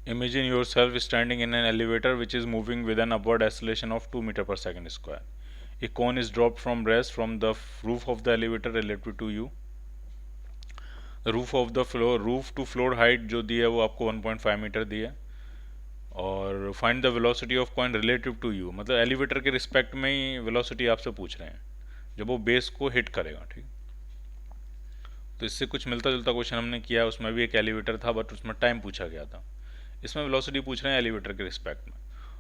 Imagine yourself standing in an elevator which is moving with an upward acceleration of 2 meter per second square. A cone is dropped from rest from the roof of the elevator relative to you. The roof to floor height जो दी है वो आपको 1.5 metre दी है, और find the velocity of coin relative to you, मतलब elevator के respect में ही वेलोसिटी आपसे पूछ रहे हैं जब वो बेस को हिट करेगा। ठीक, तो इससे कुछ मिलता जुलता क्वेश्चन हमने किया, उसमें भी एक एलिवेटर था बट उसमें टाइम पूछा गया था, इसमें वेलोसिटी पूछ रहे हैं एलिवेटर के रिस्पेक्ट में।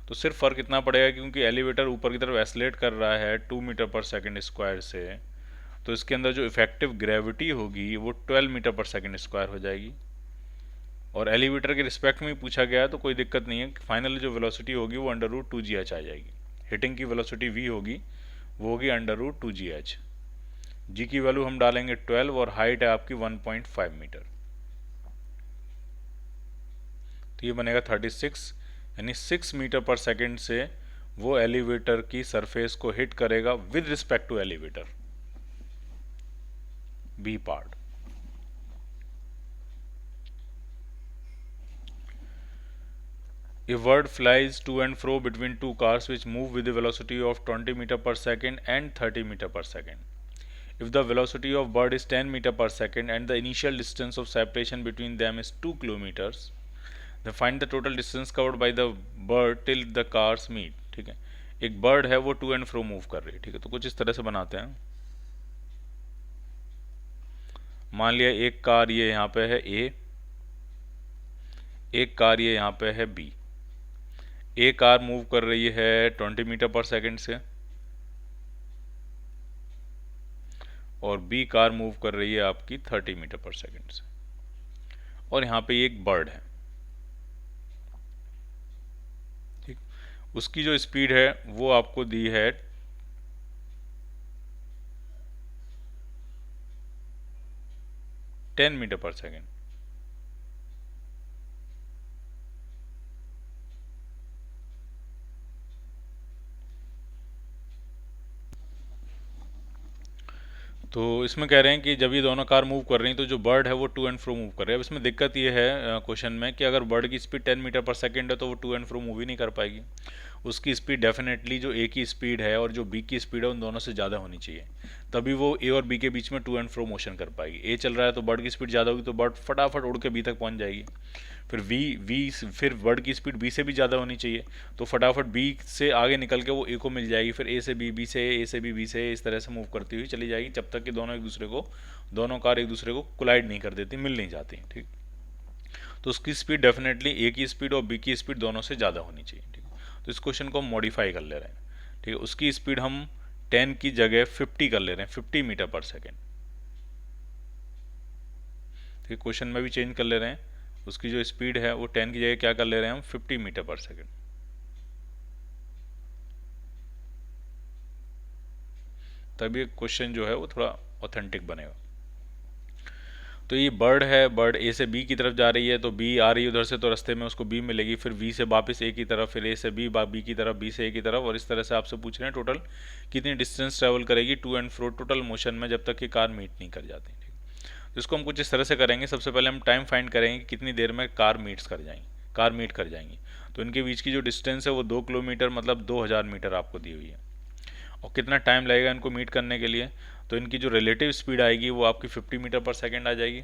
तो सिर्फ फ़र्क इतना पड़ेगा क्योंकि एलिवेटर ऊपर की तरफ एस्लेट कर रहा है 2 मीटर पर सेकंड स्क्वायर से, तो इसके अंदर जो इफेक्टिव ग्रेविटी होगी वो 12 मीटर पर सेकंड स्क्वायर हो जाएगी, और एलिवेटर के रिस्पेक्ट में ही पूछा गया है तो कोई दिक्कत नहीं है। फाइनल जो वेलोसिटी होगी वो √2gh आ जाएगी। हिटिंग की वेलोसिटी v होगी, वो होगी √2gh। g की वैल्यू हम डालेंगे 12 और हाइट है आपकी 1.5 मीटर, तो ये बनेगा 36, यानी 6 मीटर पर सेकंड से वो एलिवेटर की सरफेस को हिट करेगा with respect to elevator, B part. A bird flies to and fro between two cars which move with a velocity of 20 meter per second and 30 meter per second. If the velocity of bird is 10 meter per second and the initial distance of separation between them is 2 kilometers, then find the total distance covered by the bird till the cars meet. ठीक है, एक bird है वो to and fro move कर रही है। ठीक है, तो कुछ इस तरह से बनाते हैं। मान लिया एक कार ये यहाँ पे है ए, एक कार ये यहाँ पे है बी। ए कार मूव कर रही है 20 मीटर पर सेकंड से और बी कार मूव कर रही है आपकी 30 मीटर पर सेकंड से, और यहाँ पे एक बर्ड है। ठीक, उसकी जो स्पीड है वो आपको दी है 10 मीटर पर सेकंड। तो इसमें कह रहे हैं कि जब ये दोनों कार मूव कर रही हैं तो जो बर्ड है वो टू एंड फ्रो मूव कर रही है। अब इसमें दिक्कत ये है क्वेश्चन में कि अगर बर्ड की स्पीड 10 मीटर पर सेकंड है तो वो टू एंड फ्रो मूव ही नहीं कर पाएगी। उसकी स्पीड डेफिनेटली जो ए की स्पीड है और जो बी की स्पीड है उन दोनों से ज़्यादा होनी चाहिए, तभी वो ए और बी के बीच में टू एंड फ्रो मोशन कर पाएगी। ए चल रहा है तो बर्ड की स्पीड ज़्यादा होगी तो बर्ड फटाफट उड़ के बी तक पहुँच जाएगी। फिर बर्ड की स्पीड बी से भी ज़्यादा होनी चाहिए तो फटाफट बी से आगे निकल के वो ए को मिल जाएगी, फिर ए से बी, बी से ए से बी, बी से इस तरह से मूव करती हुई चली जाएगी जब तक कि दोनों कार एक दूसरे को कोलाइड नहीं कर देती, मिल नहीं जाती। ठीक, तो उसकी स्पीड डेफिनेटली ए की स्पीड और बी की स्पीड दोनों से ज़्यादा होनी चाहिए। ठीक, तो इस क्वेश्चन को हम मॉडिफाई कर ले रहे हैं। ठीक है, उसकी स्पीड हम 10 की जगह 50 कर ले रहे हैं, 50 मीटर पर सेकेंड। ठीक, क्वेश्चन में भी चेंज कर ले रहे हैं, उसकी जो स्पीड है वो 10 की जगह क्या कर ले रहे हैं हम 50 मीटर पर सेकेंड। तभी क्वेश्चन जो है वो थोड़ा ऑथेंटिक बनेगा। तो ये बर्ड है, बर्ड ए से बी की तरफ जा रही है तो बी आ रही है उधर से तो रास्ते में उसको बी मिलेगी, फिर बी से वापस ए की तरफ, फिर ए से बी, बी की तरफ, बी से ए की तरफ, और इस तरह से आपसे पूछ रहे हैं टोटल कितनी डिस्टेंस ट्रेवल करेगी to and fro total motion में जब तक कि कार मीट नहीं कर जाती। ठीक, तो इसको हम कुछ इस तरह से करेंगे। सबसे पहले हम टाइम फाइंड करेंगे कि कितनी देर में कार मीट कर जाएंगी। तो इनके बीच की जो डिस्टेंस है वो 2 किलोमीटर मतलब 2000 मीटर आपको दी हुई है, और कितना टाइम लगेगा इनको मीट करने के लिए, तो इनकी जो रिलेटिव स्पीड आएगी वो आपकी 50 मीटर पर सेकेंड आ जाएगी,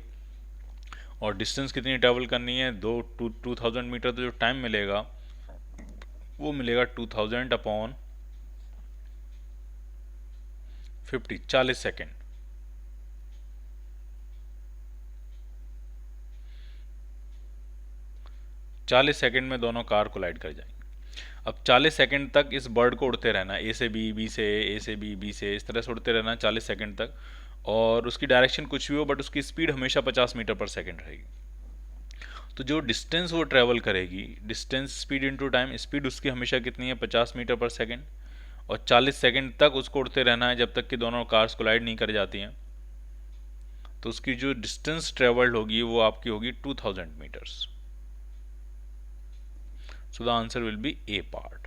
और डिस्टेंस कितनी ट्रैवल करनी है 2000 मीटर, तो जो टाइम मिलेगा वो मिलेगा 2000 अपॉन 50, 40 सेकेंड। चालीस सेकेंड में दोनों कार कोलाइड कर जाएंगे। अब 40 सेकंड तक इस बर्ड को उड़ते रहना, ए से बी, बी से ए से बी, बी से इस तरह से उड़ते रहना 40 सेकंड तक, और उसकी डायरेक्शन कुछ भी हो बट उसकी स्पीड हमेशा 50 मीटर पर सेकंड रहेगी। तो जो डिस्टेंस वो ट्रैवल करेगी, distance speed into time, speed उसकी हमेशा कितनी है 50 मीटर पर सेकंड, और 40 सेकंड तक उसको उड़ते रहना है जब तक कि दोनों कार्स कोलाइड नहीं कर जाती हैं। तो उसकी जो डिस्टेंस ट्रेवल्ड होगी वो आपकी होगी 2000 metres. So the answer will be A part.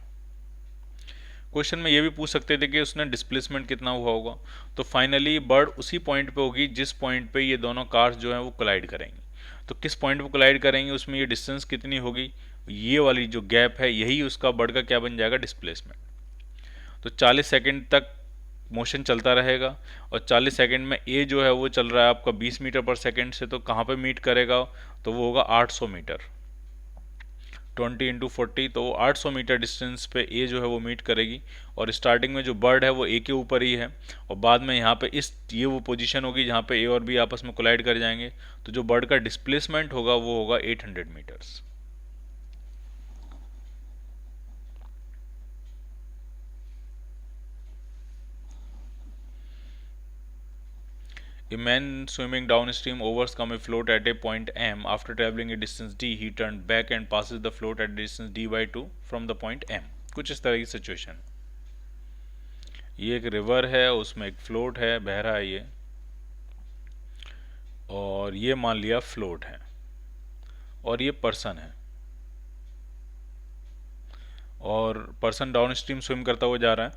Question में ये भी पूछ सकते थे कि उसने डिस्प्लेसमेंट कितना हुआ होगा, तो फाइनली बर्ड उसी पॉइंट पे होगी जिस पॉइंट पे ये दोनों कार्स जो हैं वो कोलाइड करेंगी। तो किस पॉइंट पे कोलाइड करेंगे उसमें ये डिस्टेंस कितनी होगी, ये वाली जो गैप है यही उसका बर्ड का क्या बन जाएगा, डिस्प्लेसमेंट। तो 40 सेकंड तक मोशन चलता रहेगा और 40 सेकंड में ए जो है वो चल रहा है आपका 20 मीटर पर सेकंड से, तो कहाँ पे मीट करेगा, तो वो होगा 800 मीटर, 20 × 40, तो 800 मीटर डिस्टेंस पे ए जो है वो मीट करेगी। और स्टार्टिंग में जो बर्ड है वो ए के ऊपर ही है और बाद में यहाँ पे ये वो पोजीशन होगी जहाँ पे ए और बी आपस में कोलाइड कर जाएंगे, तो जो बर्ड का डिस्प्लेसमेंट होगा वो होगा 800 metres. A man swimming downstream overcomes a float at a point M. After traveling a distance d, he turns back and passes the float at a distance d/2 from the point M. कुछ इस तरह की situation. ये एक river है, उसमें एक float है, बह रहा है ये, और ये मान लिया फ्लोट है और ये पर्सन है, और पर्सन डाउनस्ट्रीम स्विम करता हुआ जा रहा है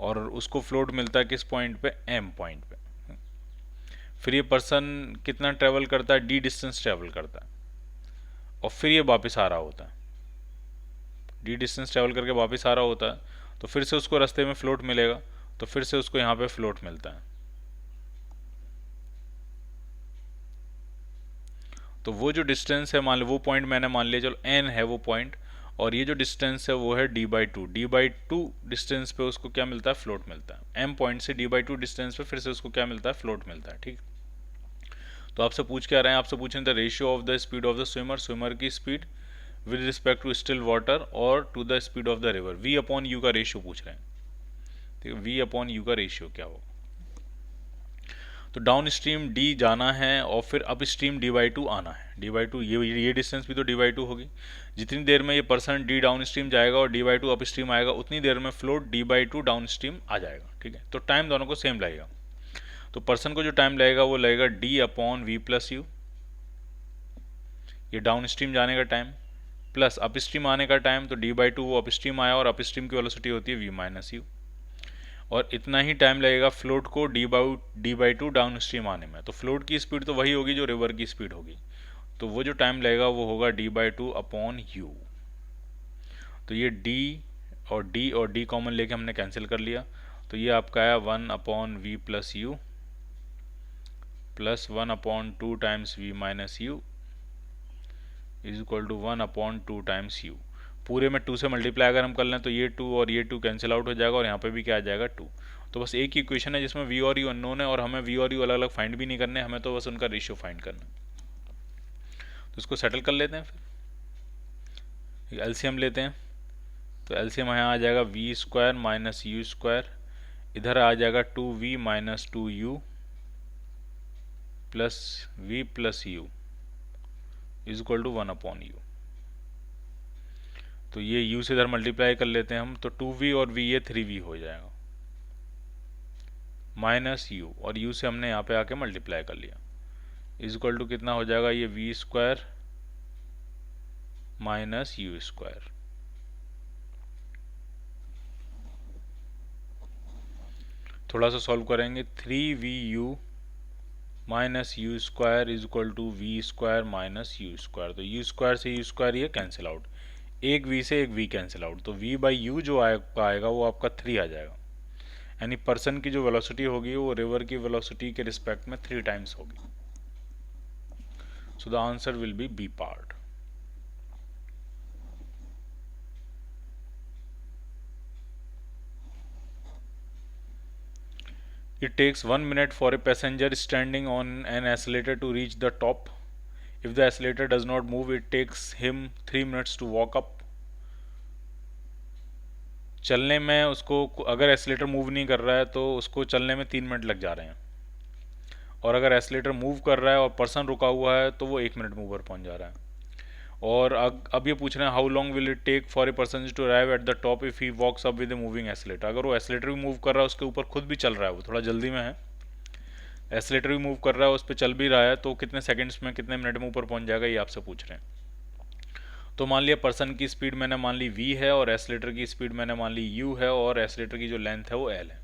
और उसको फ्लोट मिलता है किस पॉइंट पे, M पॉइंट पे। फिर ये पर्सन कितना ट्रेवल करता है, d डिस्टेंस ट्रेवल करता है और फिर ये वापस आ रहा होता है, d डिस्टेंस ट्रेवल करके वापस आ रहा होता है, तो फिर से उसको रास्ते में फ्लोट मिलेगा, तो फिर से उसको यहाँ पे फ्लोट मिलता है। तो वो जो डिस्टेंस है, मान लो वो पॉइंट मैंने मान लिया, चलो n है वो पॉइंट, और ये जो डिस्टेंस है वो है d/2 डिस्टेंस पे उसको क्या मिलता है, फ्लोट मिलता है। m पॉइंट से d/2 डिस्टेंस पे फिर से उसको क्या मिलता है, फ्लोट मिलता है। ठीक, तो आपसे पूछ क्या रहे हैं, आपसे पूछें the ratio of the speed of the swimmer, swimmer की speed with respect to still water और to the speed of the river. v/u का रेशियो पूछ रहे हैं। ठीक है, v/u का रेशियो क्या होगा। तो डाउन स्ट्रीम d जाना है और फिर अप स्ट्रीम d/2 आना है, d/2 ये डिस्टेंस भी तो d/2 होगी। जितनी देर में ये पर्सन d डाउन स्ट्रीम जाएगा और d/2 अप स्ट्रीम आएगा, उतनी देर में फ्लोट d/2 डाउन स्ट्रीम आ जाएगा। ठीक है, तो टाइम दोनों को सेम लगेगा। तो पर्सन को जो टाइम लगेगा वो लगेगा d/v+u, ये डाउन स्ट्रीम जाने का टाइम, प्लस अप स्ट्रीम आने का टाइम, तो d/2 वो अप स्ट्रीम आया और अप स्ट्रीम की वेलोसिटी होती है v-u, और इतना ही टाइम लगेगा फ्लोट को d/2 डाउन स्ट्रीम आने में। तो फ्लोट की स्पीड तो वही होगी जो रिवर की स्पीड होगी, तो वो जो टाइम लगेगा वो होगा d/2/u। तो ये d कॉमन लेके हमने कैंसिल कर लिया, तो ये आपका आया 1/v+u plus 1/2 times v-u is equal to 1/2 times u। पूरे में 2 से मल्टीप्लाई अगर हम कर लें तो ये 2 और ये 2 कैंसिल आउट हो जाएगा और यहाँ पे भी क्या आ जाएगा 2। तो बस एक ही इक्वेशन है जिसमें v और u अननोन है और हमें v और u अलग अलग फाइंड भी नहीं करने, हमें तो बस उनका रेशियो फाइंड करना है। तो इसको सेटल कर लेते हैं, फिर एलसीएम लेते हैं। तो एलसीएम यहाँ आ जाएगा v² माइनस u², इधर आ जाएगा 2v minus 2u plus v+u is equal to 1/u। तो ये u से इधर मल्टीप्लाई कर लेते हैं हम, तो 2v और v ये 3v हो जाएगा, माइनस u और u से हमने यहाँ पे आके मल्टीप्लाई कर लिया, इज इक्वल टू कितना हो जाएगा, ये v² माइनस u²। थोड़ा सा सॉल्व करेंगे, 3vu minus u² is equal to v² minus u²। तो u² से u² ये कैंसिल आउट, एक v से एक v कैंसिल आउट, तो v/u जो आएगा वो आपका 3 आ जाएगा। यानी पर्सन की जो वेलोसिटी होगी वो रिवर की वेलोसिटी के रिस्पेक्ट में 3 टाइम्स होगी। So the answer will be B part. It takes 1 minute for a passenger standing on an escalator to reach the top. If the escalator does not move, it takes him 3 minutes to walk up. चलने में उसको, अगर escalator move नहीं कर रहा है तो उसको चलने में 3 मिनट लग जा रहे हैं, और अगर एस्केलेटर मूव कर रहा है और पर्सन रुका हुआ है तो वो 1 मिनट में ऊपर पहुंच जा रहा है। और अब ये पूछ रहे हैं how long will it take for a person to arrive at the top if he walks up with a moving escalator. अगर वो एस्केलेटर भी मूव कर रहा है, उसके ऊपर खुद भी चल रहा है, वो थोड़ा जल्दी में है, एस्केलेटर भी मूव कर रहा है, उस पर चल भी रहा है, तो कितने सेकंड्स में, कितने मिनट में ऊपर पहुंच जाएगा, ये आपसे पूछ रहे हैं। तो मान लिया पर्सन की स्पीड मैंने मान ली v है और एस्केलेटर की स्पीड मैंने मान ली u है और एस्केलेटर की जो लेंथ है वो l है।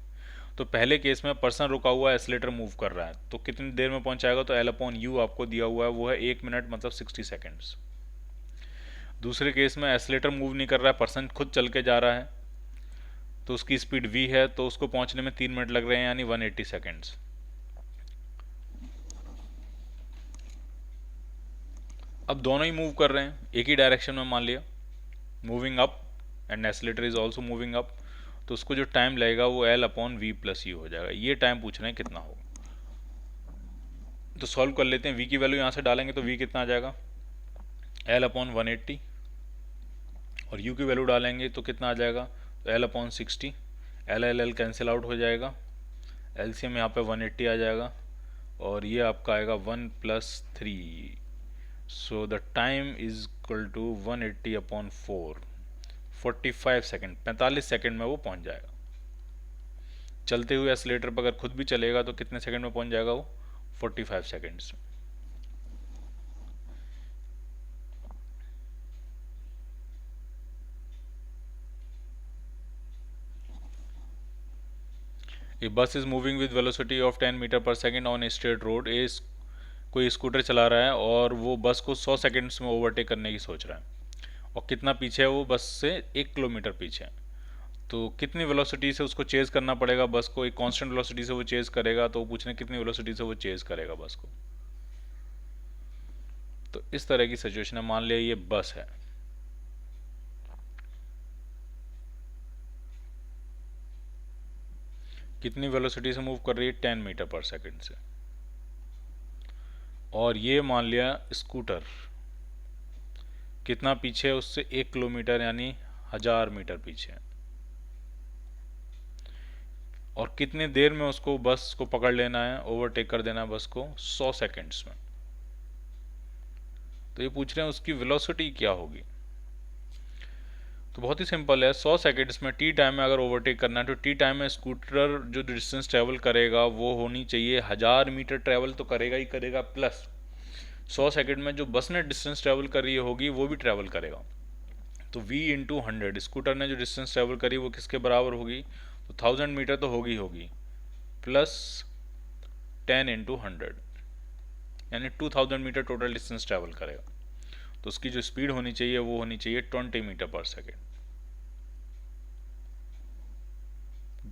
तो पहले केस में पर्सन रुका हुआ है, एस्केलेटर मूव कर रहा है, तो कितनी देर में पहुंचाएगा, तो L/U आपको दिया हुआ है वो है 1 मिनट मतलब 60 सेकेंड्स। दूसरे केस में एस्केलेटर मूव नहीं कर रहा है, पर्सन खुद चल के जा रहा है, तो उसकी स्पीड v है, तो उसको पहुंचने में 3 मिनट लग रहे हैं यानी 180 सेकेंड्स। अब दोनों ही मूव कर रहे हैं एक ही डायरेक्शन में, मान लिया moving up and escalator is also moving up, तो उसको जो टाइम लगेगा वो L/V+U हो जाएगा। ये टाइम पूछ रहे हैं कितना होगा, तो सॉल्व कर लेते हैं। v की वैल्यू यहाँ से डालेंगे तो v कितना आ जाएगा L/180, और u की वैल्यू डालेंगे तो कितना आ जाएगा, तो L/60, L कैंसिल आउट हो जाएगा, LCM यहाँ पे 180 आ जाएगा, और ये आपका आएगा 1+3, so the time is equal to 180/4, 45 second, 45 second में वो पहुंच जाएगा। चलते हुए एस्केलेटर पर अगर खुद भी चलेगा तो कितने सेकंड में पहुंच जाएगा वो, 45 seconds. A bus is moving with velocity of 10 metre per second on a straight road. कोई स्कूटर चला रहा है और वो बस को 100 सेकेंड्स में ओवरटेक करने की सोच रहा है, और कितना पीछे है वो बस से, 1 किलोमीटर पीछे है, तो कितनी वेलोसिटी से उसको चेज करना पड़ेगा बस को। एक कांस्टेंट वेलोसिटी से वो चेज करेगा, तो वो पूछ रहे हैं कितनी वेलोसिटी से वो चेज करेगा बस को। तो इस तरह की सिचुएशन है, मान लिया ये बस है, कितनी वेलोसिटी से मूव कर रही है, 10 मीटर पर सेकेंड से, और ये मान लिया स्कूटर कितना पीछे है उससे, 1 किलोमीटर यानी 1000 मीटर पीछे है, और कितनी देर में उसको बस को पकड़ लेना है, ओवरटेक कर देना है बस को 100 सेकेंड्स में। तो ये पूछ रहे हैं उसकी वेलोसिटी क्या होगी। तो बहुत ही सिंपल है, 100 सेकेंड्स में टी टाइम में अगर ओवरटेक करना है तो टी टाइम में स्कूटर जो डिस्टेंस ट्रेवल करेगा वो होनी चाहिए 1000 मीटर ट्रेवल तो करेगा ही करेगा, प्लस 100 सेकेंड में जो बस ने डिस्टेंस ट्रेवल करी होगी वो भी ट्रेवल करेगा। तो v/100, स्कूटर ने जो डिस्टेंस ट्रेवल करी वो किसके बराबर होगी, तो 1000 मीटर तो होगी, प्लस 10 × 100 यानी 2000 मीटर टोटल डिस्टेंस ट्रेवल करेगा। तो उसकी जो स्पीड होनी चाहिए वो होनी चाहिए 20 metre per second.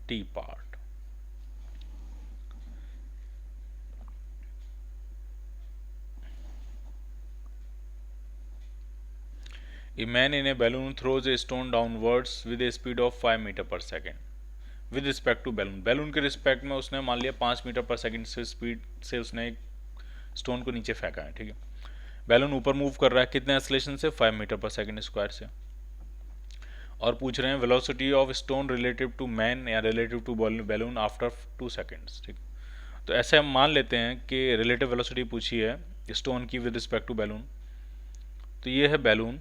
D part. A man in a balloon throws a stone downwards with a speed of 5 metre per second with respect to balloon. Balloon के रिस्पेक्ट में उसने मान लिया 5 मीटर पर सेकेंड से स्पीड से उसने एक stone को नीचे फेंका है, ठीक है। बैलून ऊपर मूव कर रहा है कितने एक्सेलरेशन से, 5 मीटर पर सेकेंड स्क्वायर से, और पूछ रहे हैं velocity of stone relative to man या relative to balloon after 2 seconds, ठीक। तो ऐसे हम मान लेते हैं कि रिलेटिव वेलोसिटी पूछी है स्टोन की विद रिस्पेक्ट टू बैलून। तो ये है बैलून,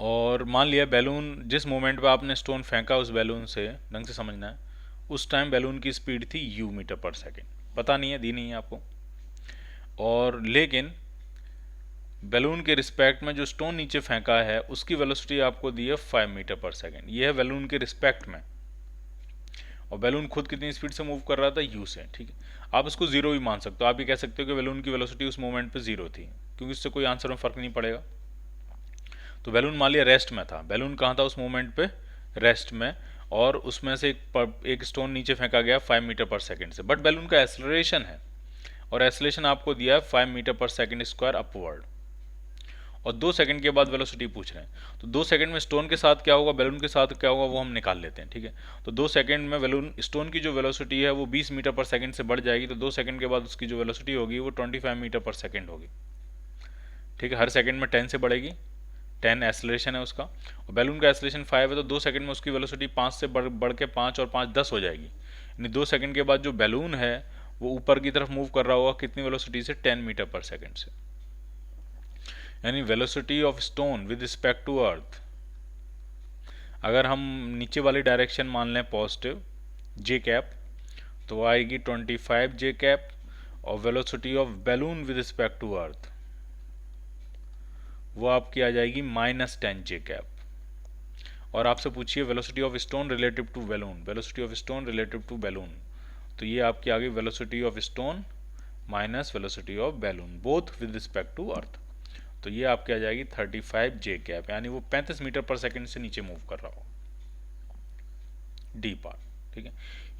और मान लिया बैलून जिस मोमेंट पे आपने स्टोन फेंका उस बैलून से, ढंग से समझना है, उस टाइम बैलून की स्पीड थी u मीटर पर सेकेंड, पता नहीं है, दी नहीं है आपको। और लेकिन बैलून के रिस्पेक्ट में जो स्टोन नीचे फेंका है उसकी वेलोसिटी आपको दी है 5 मीटर पर सेकेंड, ये है बैलून के रिस्पेक्ट में, और बैलून खुद कितनी स्पीड से मूव कर रहा था, u से, ठीक है। आप इसको जीरो भी मान सकते हो, आप ये कह सकते हो कि बैलून की वेलोसिटी उस मोमेंट पे जीरो थी, क्योंकि इससे कोई आंसर में फर्क नहीं पड़ेगा। तो बैलून मान लिया रेस्ट में था, बैलून कहाँ था उस मोमेंट पे, रेस्ट में, और उसमें से एक स्टोन नीचे फेंका गया 5 मीटर पर सेकेंड से, बट बैलून का एक्सेलरेशन है, और एक्सेलरेशन आपको दिया है 5 metre per second square upward, और 2 सेकंड के बाद वेलोसिटी पूछ रहे हैं। तो 2 सेकंड में स्टोन के साथ क्या होगा, बैलून के साथ क्या होगा, वो हम निकाल लेते हैं, ठीक है। तो 2 सेकंड में बैलून स्टोन की जो वेलोसिटी है वो 20 मीटर पर सेकंड से बढ़ जाएगी, तो 2 सेकंड के बाद उसकी जो वेलोसिटी होगी वो 25 मीटर पर सेकंड होगी, ठीक है। हर सेकंड में 10 से बढ़ेगी, 10 एक्सेलरेशन है उसका, और बैलून का एक्सेलरेशन 5 है, तो 2 सेकंड में उसकी वेलोसिटी 5 से बढ़ के 5 और 5 10 हो जाएगी, यानी 2 सेकंड के बाद जो बैलून है वो ऊपर की तरफ मूव कर रहा होगा कितनी वेलोसिटी से, 10 मीटर पर सेकंड से, यानी velocity of stone with respect to earth, अगर हम नीचे वाली डायरेक्शन मान लें पॉजिटिव जे कैप, तो आएगी 25 जे कैप, और velocity of balloon with respect to earth वो आपकी आ जाएगी -10 जे कैप, और आपसे पूछिए velocity of stone relative to balloon, velocity of stone relative to balloon, तो ये आपकी आ गई velocity of stone minus velocity of balloon both with respect to earth. तो ये आपके आ जाएगी 35 जे कैप, यानी वो 35 मीटर पर सेकंड से नीचे मूव कर रहा हो, डी पार्ट। ठीक है,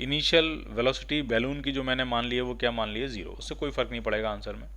इनिशियल वेलोसिटी बैलून की जो मैंने मान ली है वो क्या मान ली है, 0, उससे कोई फर्क नहीं पड़ेगा आंसर में।